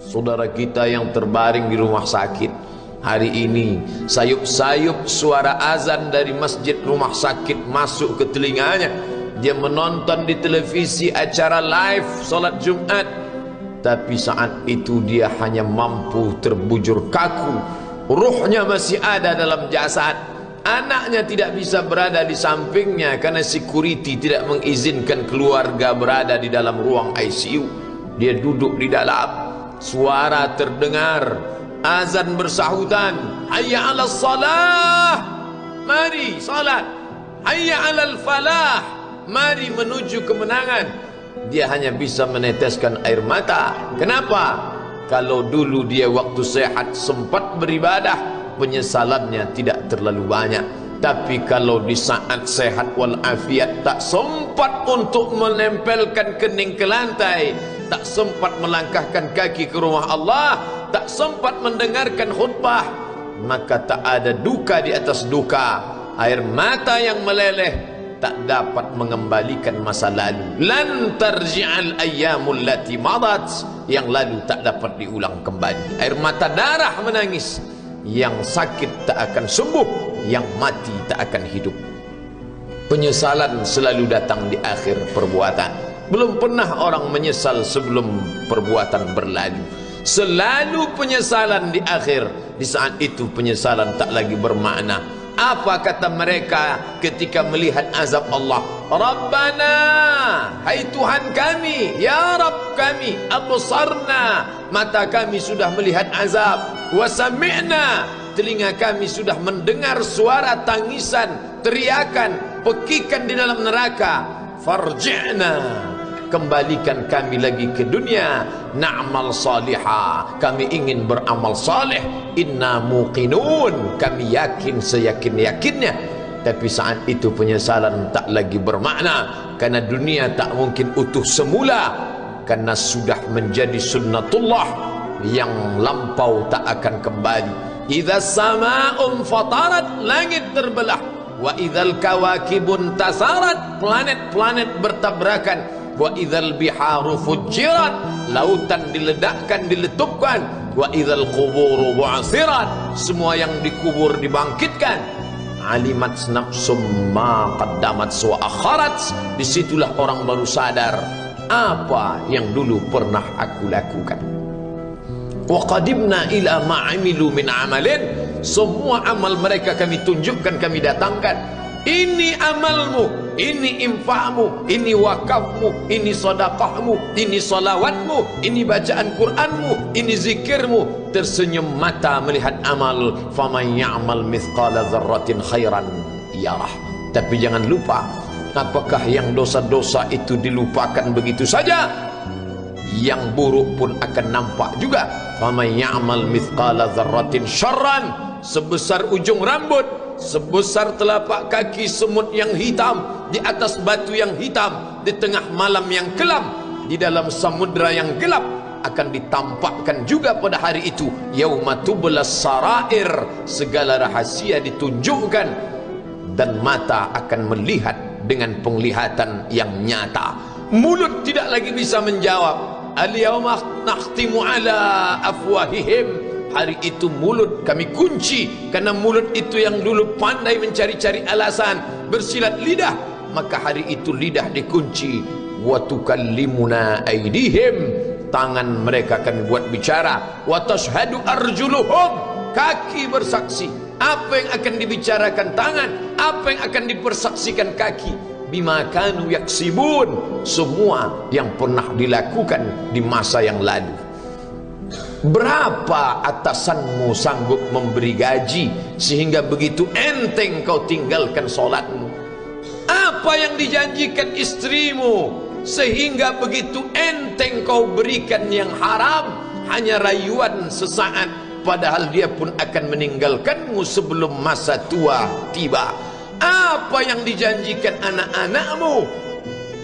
Saudara kita yang terbaring di rumah sakit hari ini, sayup-sayup suara azan dari masjid rumah sakit masuk ke telinganya. Dia menonton di televisi acara live solat Jumat, tapi saat itu dia hanya mampu terbujur kaku. Ruhnya masih ada dalam jasad. Anaknya tidak bisa berada di sampingnya karena security tidak mengizinkan keluarga berada di dalam ruang ICU. Dia duduk di dalam. Suara terdengar, azan bersahutan, hayya 'alas salah, mari salat, hayya 'alal falah, mari menuju kemenangan. Dia hanya bisa meneteskan air mata. Kenapa? Kalau dulu dia waktu sehat sempat beribadah, penyesalannya tidak terlalu banyak. Tapi kalau di saat sehat walafiat tak sempat untuk menempelkan kening ke lantai, tak sempat melangkahkan kaki ke rumah Allah, tak sempat mendengarkan khutbah, maka tak ada duka di atas duka. Air mata yang meleleh tak dapat mengembalikan masa lalu. Lan tarji'al ayyamul lati madat, yang lalu tak dapat diulang kembali. Air mata darah menangis, yang sakit tak akan sembuh, yang mati tak akan hidup. Penyesalan selalu datang di akhir perbuatan. Belum pernah orang menyesal sebelum perbuatan berlalu. Selalu penyesalan di akhir. Di saat itu penyesalan tak lagi bermakna. Apa kata mereka ketika melihat azab Allah? Rabbana, hai Tuhan kami, ya Rabb kami, absarna, mata kami sudah melihat azab, wa sami'na, telinga kami sudah mendengar suara tangisan, teriakan, pekikan di dalam neraka. Farji'na, kembalikan kami lagi ke dunia, na'mal salihah, kami ingin beramal saleh, inna muqinun, kami yakin seyakin-yakinnya. Tapi saat itu penyesalan tak lagi bermakna, karena dunia tak mungkin utuh semula, karena sudah menjadi sunnatullah yang lampau tak akan kembali. Idza sama'un fatarat, langit terbelah, wa idzal kawakibun tasarat, planet-planet bertabrakan, wa idzal biharu fujirat, lautan diledakkan, diletupkan, wa idzal quburu bu'asirat, semua yang dikubur dibangkitkan. Alimat nafsum ma qaddamat wa akharat, disitulah orang baru sadar apa yang dulu pernah aku lakukan. Wa qadimna ila ma amilu min amalin, semua amal mereka kami tunjukkan, kami datangkan. Ini amalmu, ini infakmu, ini wakafmu, ini sedekahmu, ini salawatmu, ini bacaan Qur'anmu, ini zikirmu. Tersenyum mata melihat amal. Faman ya'mal mithqala dzarratin khairan yarah. Tapi jangan lupa, apakah yang dosa-dosa itu dilupakan begitu saja? Yang buruk pun akan nampak juga. Faman ya'mal mithqala dzarratin syarran, sebesar ujung rambut, sebesar telapak kaki semut yang hitam, di atas batu yang hitam, di tengah malam yang kelam, di dalam samudra yang gelap, akan ditampakkan juga pada hari itu. Yauma tublas sarair, segala rahasia ditunjukkan, dan mata akan melihat dengan penglihatan yang nyata. Mulut tidak lagi bisa menjawab. Al-yauma nakhtimu ala afwahihim, hari itu mulut kami kunci, karena mulut itu yang dulu pandai mencari-cari alasan, bersilat lidah, maka hari itu lidah dikunci. Wa tukallimuna aydihim, tangan mereka kami buat bicara. Wa tashhadu arjuluhum, kaki bersaksi. Apa yang akan dibicarakan tangan, apa yang akan dipersaksikan kaki? Bima kanu yaksibun, semua yang pernah dilakukan di masa yang lalu. Berapa atasanmu sanggup memberi gaji sehingga begitu enteng kau tinggalkan solatmu? Apa yang dijanjikan istrimu sehingga begitu enteng kau berikan yang haram, hanya rayuan sesaat, padahal dia pun akan meninggalkanmu sebelum masa tua tiba? Apa yang dijanjikan anak-anakmu?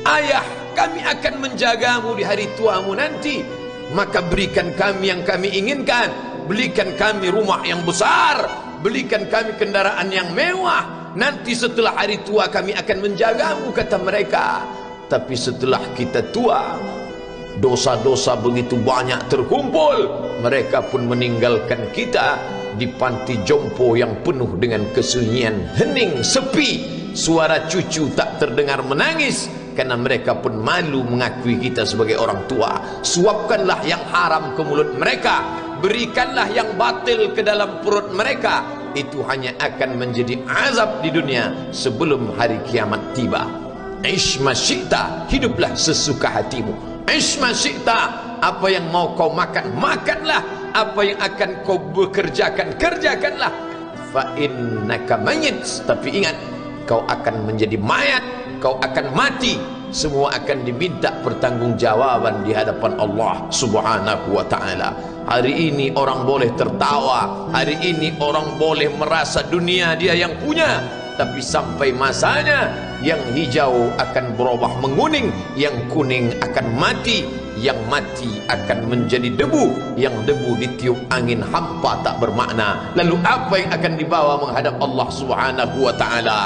Ayah, kami akan menjagamu di hari tuamu nanti, maka berikan kami yang kami inginkan, belikan kami rumah yang besar, belikan kami kendaraan yang mewah, nanti setelah hari tua kami akan menjagamu, kata mereka. Tapi setelah kita tua, dosa-dosa begitu banyak terkumpul, mereka pun meninggalkan kita di panti jompo yang penuh dengan kesunyian, hening, sepi. Suara cucu tak terdengar menangis karena mereka pun malu mengakui kita sebagai orang tua. Suapkanlah yang haram ke mulut mereka, berikanlah yang batil ke dalam perut mereka. Itu hanya akan menjadi azab di dunia sebelum hari kiamat tiba. Ish ma syi'ta, hiduplah sesuka hatimu. Ish ma syi'ta, apa yang mau kau makan, makanlah. Apa yang akan kau bekerjakan, kerjakanlah. Fa innaka mayyit, tapi ingat, kau akan menjadi mayat, kau akan mati. Semua akan diminta pertanggungjawaban di hadapan Allah Subhanahu wa ta'ala. Hari ini orang boleh tertawa, hari ini orang boleh merasa dunia dia yang punya, tapi sampai masanya yang hijau akan berubah menguning, yang kuning akan mati, yang mati akan menjadi debu, yang debu ditiup angin hampa tak bermakna. Lalu apa yang akan dibawa menghadap Allah Subhanahu wa ta'ala?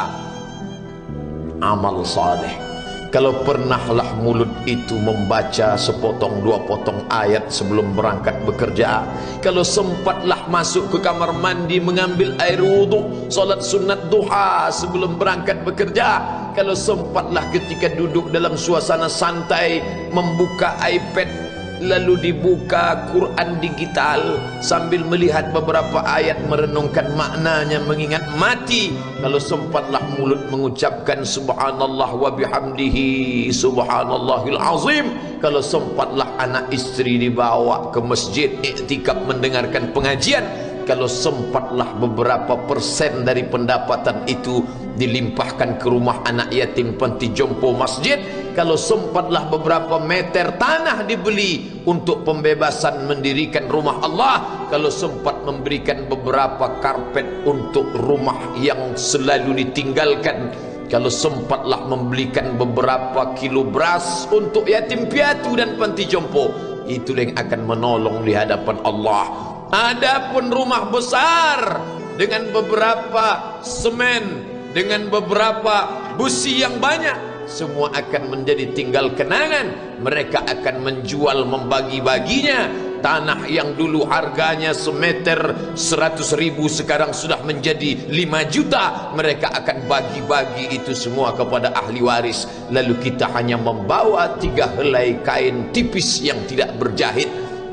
Amal saleh. Kalau pernahlah mulut itu membaca sepotong dua potong ayat sebelum berangkat bekerja, kalau sempatlah masuk ke kamar mandi mengambil air wudhu, solat sunat duha sebelum berangkat bekerja, kalau sempatlah ketika duduk dalam suasana santai membuka iPad lalu dibuka Quran digital sambil melihat beberapa ayat merenungkan maknanya, mengingat mati, kalau sempatlah mulut mengucapkan subhanallah wa bihamdihi subhanallahil azim, kalau sempatlah anak istri dibawa ke masjid iktikaf mendengarkan pengajian, kalau sempatlah beberapa persen dari pendapatan itu dilimpahkan ke rumah anak yatim panti jompo masjid, kalau sempatlah beberapa meter tanah dibeli untuk pembebasan mendirikan rumah Allah, kalau sempat memberikan beberapa karpet untuk rumah yang selalu ditinggalkan, kalau sempatlah membelikan beberapa kilo beras untuk yatim piatu dan panti jompo, itu yang akan menolong di hadapan Allah. Adapun rumah besar dengan beberapa semen, dengan beberapa busi yang banyak, semua akan menjadi tinggal kenangan. Mereka akan menjual, membagi-baginya. Tanah yang dulu harganya semeter 100.000 sekarang sudah menjadi 5 juta. Mereka akan bagi-bagi itu semua kepada ahli waris. Lalu kita hanya membawa 3 helai kain tipis yang tidak berjahit,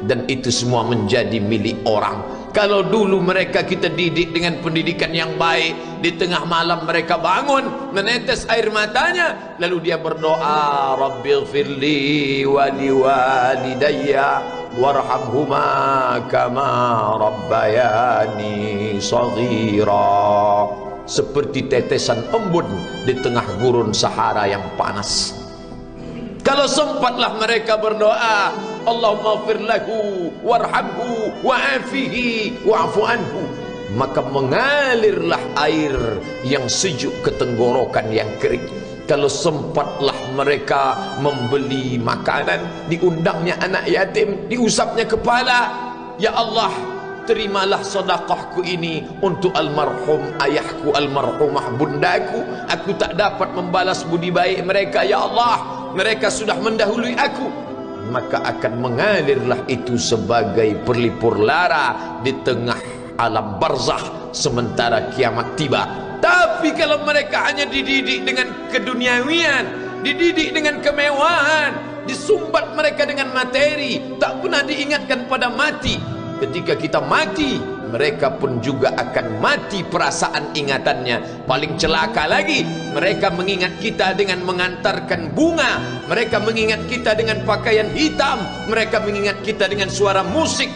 dan itu semua menjadi milik orang. Kalau dulu mereka kita didik dengan pendidikan yang baik, di tengah malam mereka bangun menetes air matanya, lalu dia berdoa, Rabbighfirli wa liwalidayya warhamhuma kama rabbayani shaghira, seperti tetesan embun di tengah gurun Sahara yang panas. Kalau sempatlah mereka berdoa, Allahumma ighfir lahu warhamhu wa'afihi wa'fu anhu, maka mengalirlah air yang sejuk ke tenggorokan yang kering. Kalau sempatlah mereka membeli makanan, diundangnya anak yatim, diusapnya kepala, ya Allah, terimalah sedekahku ini untuk almarhum ayahku, almarhumah bundaku. Aku tak dapat membalas budi baik mereka, ya Allah, mereka sudah mendahului aku. Maka akan mengalirlah itu sebagai perlipur lara di tengah alam barzakh sementara kiamat tiba. Tapi kalau mereka hanya dididik dengan keduniawian, dididik dengan kemewahan, disumbat mereka dengan materi, tak pernah diingatkan pada mati. Ketika kita mati, mereka pun juga akan mati perasaan ingatannya. Paling celaka lagi, mereka mengingat kita dengan mengantarkan bunga, mereka mengingat kita dengan pakaian hitam, mereka mengingat kita dengan suara musik,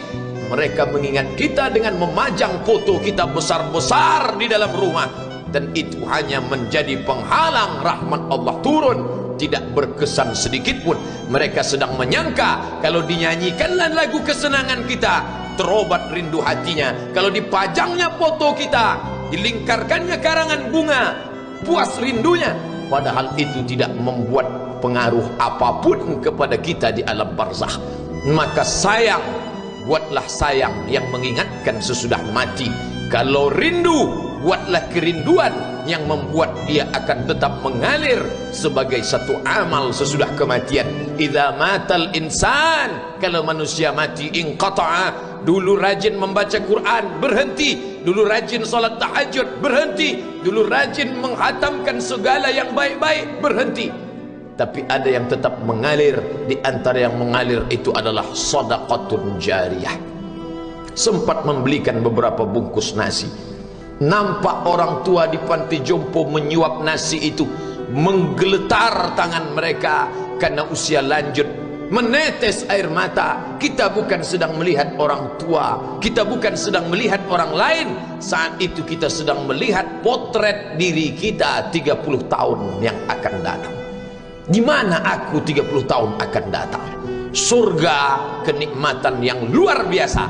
mereka mengingat kita dengan memajang foto kita besar-besar di dalam rumah. Dan itu hanya menjadi penghalang rahmat Allah turun, tidak berkesan sedikit pun. Mereka sedang menyangka kalau dinyanyikanlah lagu kesenangan kita, terobat rindu hatinya. Kalau dipajangnya foto kita, dilingkarkannya karangan bunga, puas rindunya. Padahal itu tidak membuat pengaruh apapun kepada kita di alam barzakh. Maka sayang, buatlah sayang yang mengingatkan sesudah mati. Kalau rindu, buatlah kerinduan yang membuat dia akan tetap mengalir sebagai satu amal sesudah kematian. Idza matal insan, kalau manusia mati, inqata'a, dulu rajin membaca Quran berhenti, dulu rajin salat tahajud berhenti, dulu rajin menghatamkan segala yang baik-baik berhenti. Tapi ada yang tetap mengalir. Di antara yang mengalir itu adalah shadaqatun jariyah. Sempat membelikan beberapa bungkus nasi, nampak orang tua di panti jompo menyuap nasi itu, menggeletar tangan mereka karena usia lanjut, menetes air mata. Kita bukan sedang melihat orang tua, kita bukan sedang melihat orang lain, saat itu kita sedang melihat potret diri kita 30 tahun yang akan datang. Di mana aku 30 tahun akan datang? Surga, kenikmatan yang luar biasa,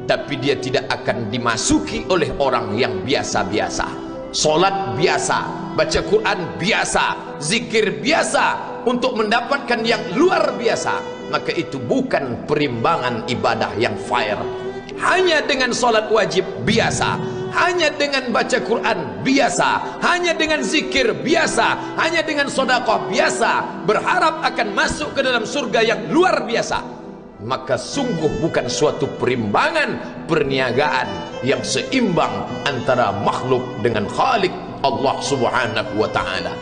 tapi dia tidak akan dimasuki oleh orang yang biasa-biasa. Solat biasa, baca Quran biasa, zikir biasa, untuk mendapatkan yang luar biasa, maka itu bukan perimbangan ibadah yang fair. Hanya dengan solat wajib biasa, hanya dengan baca Quran biasa, hanya dengan zikir biasa, hanya dengan sedekah biasa, berharap akan masuk ke dalam surga yang luar biasa, maka sungguh bukan suatu perimbangan perniagaan yang seimbang antara makhluk dengan Khalik Allah Subhanahu wa taala.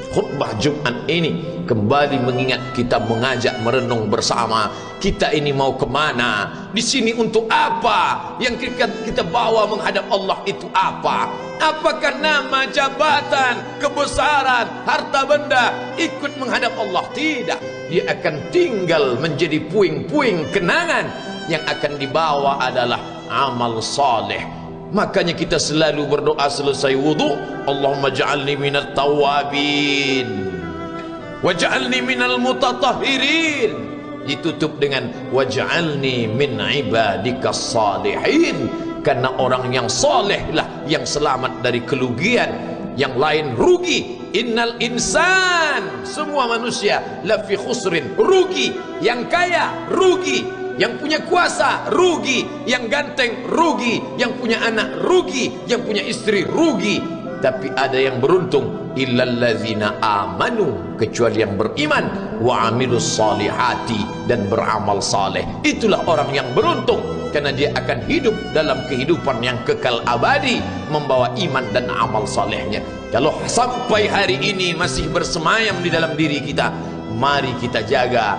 Khutbah Jumat ini kembali mengingat kita, mengajak merenung bersama. Kita ini mau kemana? Di sini untuk apa? Yang kita bawa menghadap Allah itu apa? Apakah nama, jabatan, kebesaran, harta benda ikut menghadap Allah? Tidak. Dia akan tinggal menjadi puing-puing kenangan. Yang akan dibawa adalah amal saleh. Makanya kita selalu berdoa selesai wudu, Allahumma ja'alni minat tawabin waj'alni minal mutatahhirin, ditutup dengan waj'alni min ibadikas salihin, karena orang yang saleh lah yang selamat dari kerugian, yang lain rugi. Innal insan, semua manusia lafi khusrin, rugi. Yang kaya rugi, yang punya kuasa rugi, yang ganteng rugi, yang punya anak rugi, yang punya istri rugi. Tapi ada yang beruntung, illallazina amanu, kecuali yang beriman, wa amilus salihati, dan beramal saleh. Itulah orang yang beruntung, karena dia akan hidup dalam kehidupan yang kekal abadi, membawa iman dan amal salehnya. Kalau sampai hari ini masih bersemayam di dalam diri kita, mari kita jaga.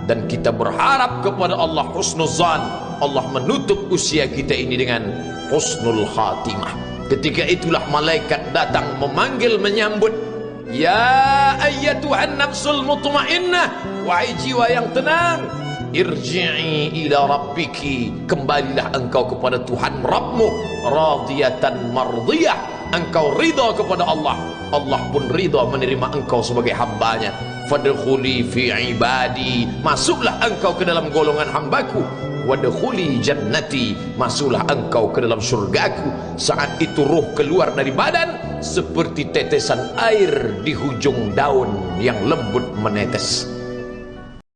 Dan kita berharap kepada Allah husnuzan, Allah menutup usia kita ini dengan husnul khatimah. Ketika itulah malaikat datang memanggil, menyambut, ya ayyatuhan nafsul mutmainnah, wahai jiwa yang tenang, irji'i ila rabbiki, kembalilah engkau kepada Tuhan Rabbmu, radiyatan mardiyah, engkau ridha kepada Allah, Allah pun ridha menerima engkau sebagai hambanya. Fadkhuli fi ibadi, masuklah engkau ke dalam golongan hambaku. Wadkhuli jannati, masuklah engkau ke dalam surgaku. Saat itu ruh keluar dari badan seperti tetesan air di hujung daun yang lembut menetes.